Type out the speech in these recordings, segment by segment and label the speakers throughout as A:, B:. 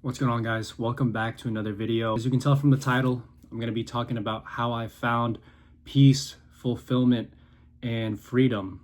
A: What's going on, guys? Welcome back to another video. As you can tell from the title, I'm going to be talking about how I found peace, fulfillment, and freedom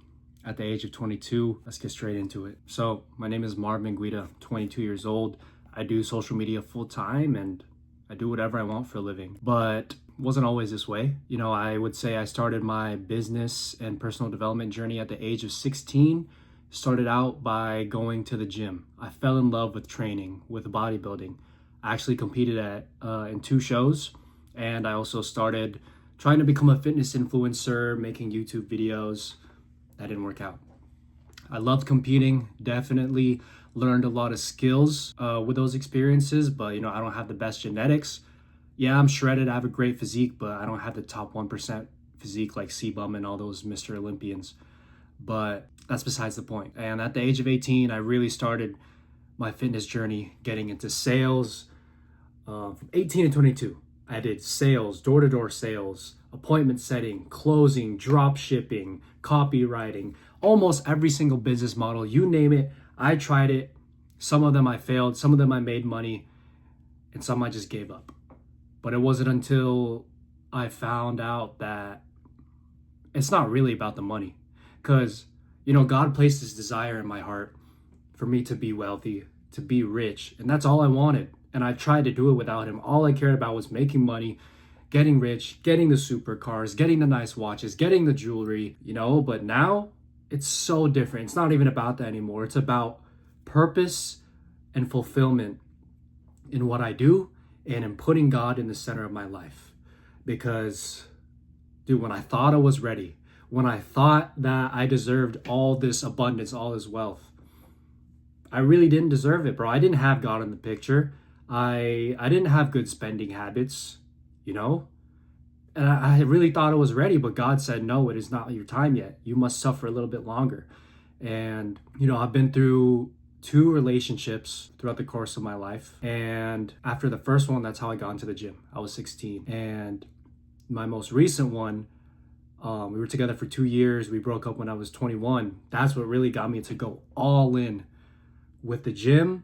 A: at the age of 22. Let's get straight into it. So my name is Marvin Guida, 22 years old. I do social media full time and I do whatever I want for a living, but it wasn't always this way. I would say I started my business and personal development journey at the age of 16. Started out by going to the gym. I fell in love with training, with bodybuilding. I actually competed in 2 shows, and I also started trying to become a fitness influencer, making YouTube videos. That didn't work out. I loved competing, definitely learned a lot of skills with those experiences, but I don't have the best genetics. Yeah, I'm shredded, I have a great physique, but I don't have the top 1% physique like C-Bum and all those Mr. Olympians. But that's besides the point. And at the age of 18, I really started my fitness journey, getting into sales. From 18 to 22, I did sales, door-to-door sales, appointment setting, closing, drop shipping, copywriting, almost every single business model, you name it, I tried it. Some of them I failed, some of them I made money, and some I just gave up. But it wasn't until I found out that it's not really about the money. Because, God placed this desire in my heart for me to be wealthy, to be rich. And that's all I wanted. And I tried to do it without him. All I cared about was making money, getting rich, getting the supercars, getting the nice watches, getting the jewelry, But now it's so different. It's not even about that anymore. It's about purpose and fulfillment in what I do and in putting God in the center of my life. Because, dude, when I thought I was ready, when I thought that I deserved all this abundance, all this wealth, I really didn't deserve it, bro. I didn't have God in the picture. I didn't have good spending habits, And I really thought I was ready, but God said, no, it is not your time yet. You must suffer a little bit longer. And, I've been through 2 relationships throughout the course of my life. And after the first one, that's how I got into the gym. I was 16. And my most recent one, we were together for 2 years. We broke up when I was 21. That's what really got me to go all in with the gym,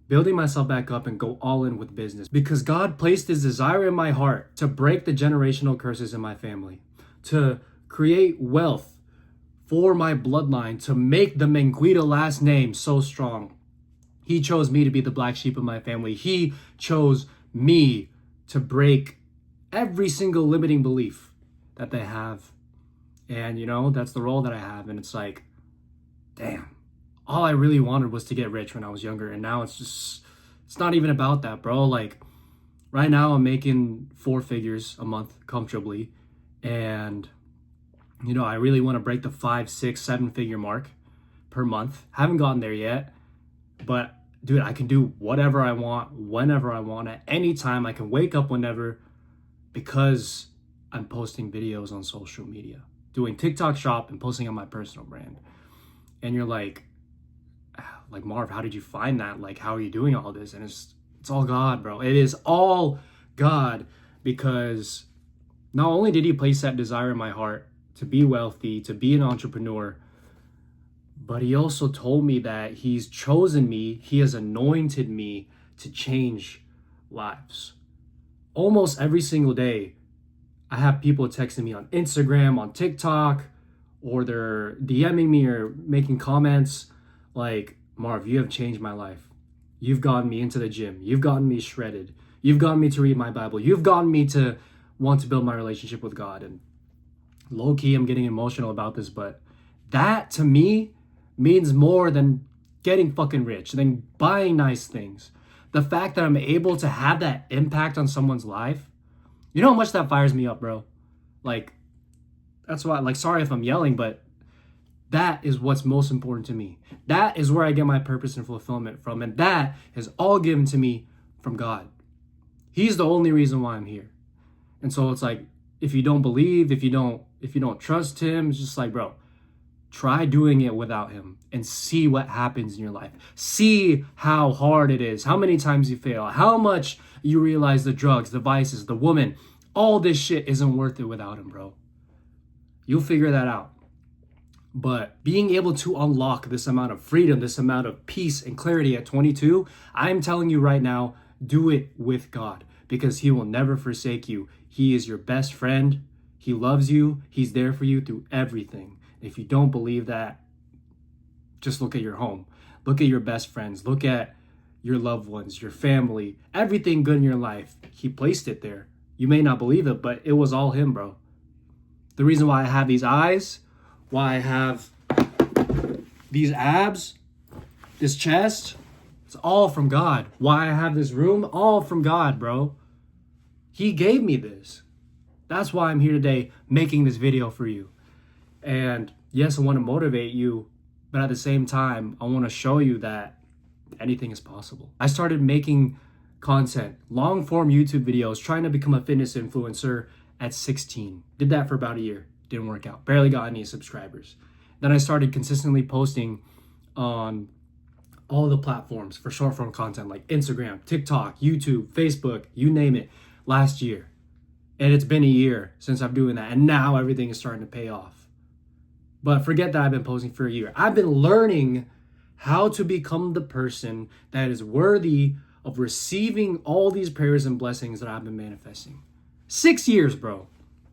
A: building myself back up, and go all in with business. Because God placed his desire in my heart to break the generational curses in my family, to create wealth for my bloodline, to make the Menguida last name so strong. He chose me to be the black sheep of my family. He chose me to break every single limiting belief that they have. And, that's the role that I have. And it's like, damn, all I really wanted was to get rich when I was younger. And now it's not even about that, bro. Like, right now I'm making 4 figures a month comfortably. And, I really want to break the 5, 6, 7 figure mark per month. Haven't gotten there yet. But, dude, I can do whatever I want, whenever I want, at any time. I can wake up whenever, because I'm posting videos on social media, doing TikTok shop and posting on my personal brand. And you're like, Marv, how did you find that? Like, how are you doing all this? And it's all God, bro. It is all God, because not only did he place that desire in my heart to be wealthy, to be an entrepreneur, but he also told me that he's chosen me, he has anointed me to change lives. Almost every single day, I have people texting me on Instagram, on TikTok, or they're DMing me or making comments like, Marv, you have changed my life. You've gotten me into the gym. You've gotten me shredded. You've gotten me to read my Bible. You've gotten me to want to build my relationship with God. And low key, I'm getting emotional about this, but that to me means more than getting fucking rich, than buying nice things. The fact that I'm able to have that impact on someone's life, you know how much that fires me up, bro? Like, that's why, sorry if I'm yelling, but that is what's most important to me. That is where I get my purpose and fulfillment from. And that is all given to me from God. He's the only reason why I'm here. And so it's like, if you don't believe, if you don't trust him, it's just like, bro, try doing it without him and see what happens in your life. See how hard it is, how many times you fail, how much you realize the drugs, the vices, the woman, all this shit isn't worth it without him, bro. You'll figure that out. But being able to unlock this amount of freedom, this amount of peace and clarity at 22, I'm telling you right now, do it with God, because He will never forsake you. He is your best friend. He loves you. He's there for you through everything. If you don't believe that, just look at your home. Look at your best friends. Look at your loved ones, your family, everything good in your life. He placed it there. You may not believe it, but it was all Him, bro. The reason why I have these eyes, why I have these abs, this chest, it's all from God. Why I have this room, all from God, bro. He gave me this. That's why I'm here today making this video for you. And yes, I want to motivate you, but at the same time, I want to show you that anything is possible. I started making content, long form YouTube videos, trying to become a fitness influencer at 16. Did that for about a year. Didn't work out. Barely got any subscribers. Then I started consistently posting on all the platforms for short form content like Instagram, TikTok, YouTube, Facebook, you name it, last year. And it's been a year since I'm doing that. And now everything is starting to pay off. But forget that I've been posting for a year. I've been learning how to become the person that is worthy of receiving all these prayers and blessings that I've been manifesting. 6 years, bro.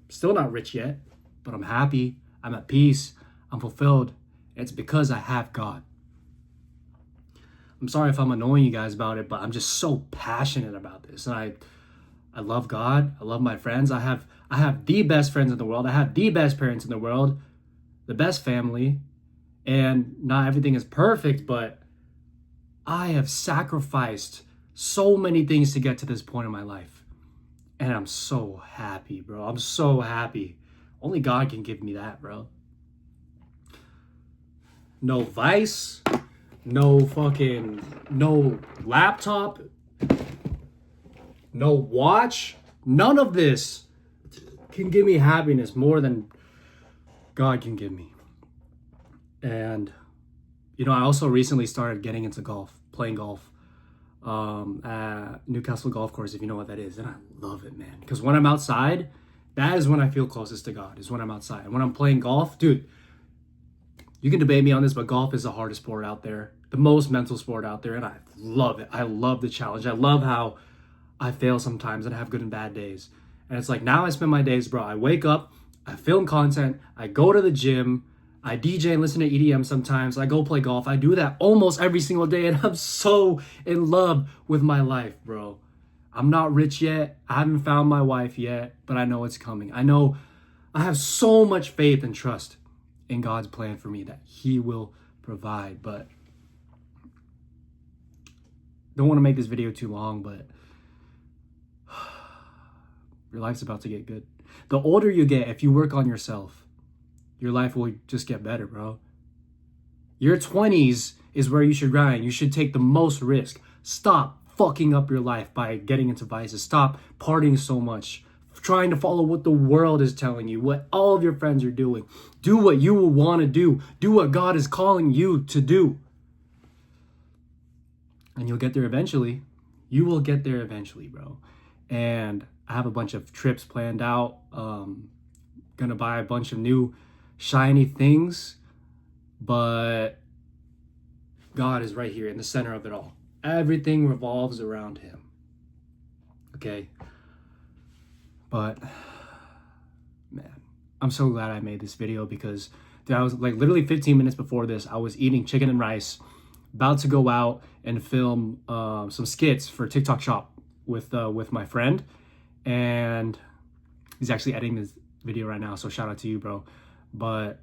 A: Still not rich yet, but I'm happy. I'm at peace. I'm fulfilled. It's because I have God. I'm sorry if I'm annoying you guys about it, but I'm just so passionate about this. And I love God. I love my friends. I have the best friends in the world. I have the best parents in the world, the best family. And not everything is perfect, but I have sacrificed so many things to get to this point in my life. And I'm so happy, bro. I'm so happy. Only God can give me that, bro. No vice, no laptop, no watch. None of this can give me happiness more than God can give me. And, I also recently started getting into golf, playing golf at Newcastle Golf Course, if you know what that is. And I love it, man. Because when I'm outside, that is when I feel closest to God, is when I'm outside. And when I'm playing golf, dude, you can debate me on this, but golf is the hardest sport out there, the most mental sport out there. And I love it. I love the challenge. I love how I fail sometimes and I have good and bad days. And it's like now I spend my days, bro. I wake up, I film content, I go to the gym, I DJ and listen to EDM sometimes. I go play golf. I do that almost every single day. And I'm so in love with my life, bro. I'm not rich yet. I haven't found my wife yet, but I know it's coming. I know I have so much faith and trust in God's plan for me that He will provide. But don't want to make this video too long, but your life's about to get good. The older you get, if you work on yourself, your life will just get better, bro. Your 20s is where you should grind. You should take the most risk. Stop fucking up your life by getting into vices. Stop partying so much, trying to follow what the world is telling you, what all of your friends are doing. Do what you will want to do. Do what God is calling you to do. And you'll get there eventually. You will get there eventually, bro. And I have a bunch of trips planned out. Gonna buy a bunch of new shiny things, but God is right here in the center of it all. Everything revolves around Him. Okay? But man, I'm so glad I made this video because I was like literally 15 minutes before this, I was eating chicken and rice, about to go out and film some skits for TikTok Shop with my friend, and he's actually editing this video right now, so shout out to you, bro. But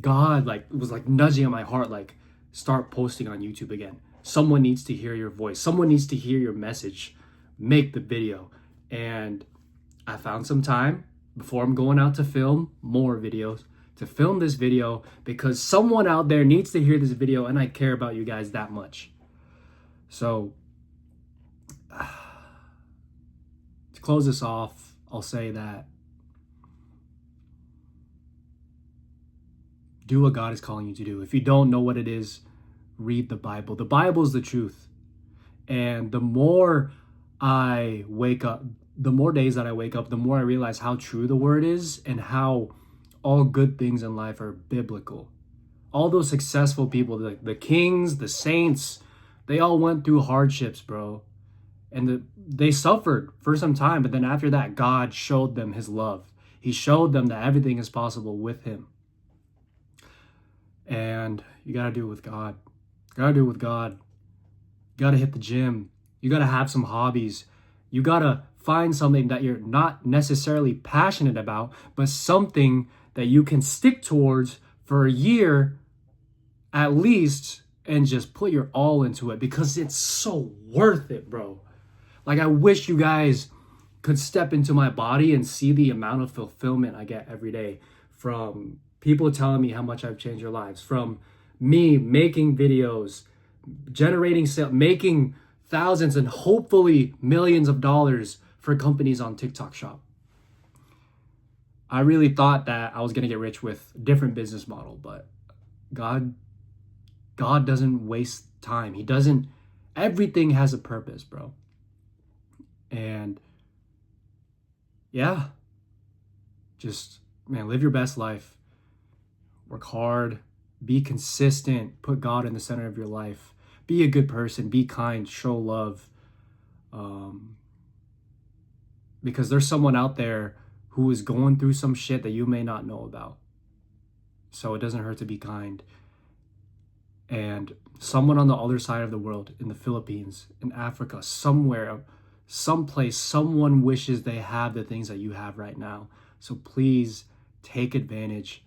A: God was nudging at my heart, start posting on YouTube again. Someone needs to hear your voice. Someone needs to hear your message. Make the video. And I found some time before I'm going out to film more videos, to film this video, because someone out there needs to hear this video and I care about you guys that much. So to close this off, I'll say that do what God is calling you to do. If you don't know what it is, read the Bible. The Bible is the truth. And the more I wake up, the more days that I wake up, the more I realize how true the word is and how all good things in life are biblical. All those successful people, the kings, the saints, they all went through hardships, bro. And they suffered for some time, but then after that, God showed them his love. He showed them that everything is possible with him. And you got to do it with God. You got to do it with God. You got to hit the gym. You got to have some hobbies. You got to find something that you're not necessarily passionate about, but something that you can stick towards for a year at least and just put your all into it, because it's so worth it, bro. Like, I wish you guys could step into my body and see the amount of fulfillment I get every day from people telling me how much I've changed their lives, from me making videos, generating sales, making thousands and hopefully millions of dollars for companies on TikTok Shop. I really thought that I was going to get rich with a different business model, but God doesn't waste time. He doesn't. Everything has a purpose, bro. And yeah, just, man, live your best life. Work hard, be consistent, put God in the center of your life. Be a good person, be kind, show love. Because there's someone out there who is going through some shit that you may not know about. So it doesn't hurt to be kind. And someone on the other side of the world, in the Philippines, in Africa, somewhere, someplace, someone wishes they have the things that you have right now. So please take advantage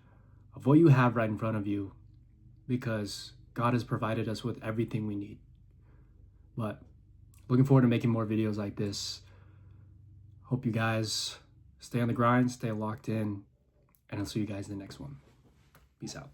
A: of what you have right in front of you, because God has provided us with everything we need. But looking forward to making more videos like this. Hope you guys stay on the grind, stay locked in, and I'll see you guys in the next one. Peace out.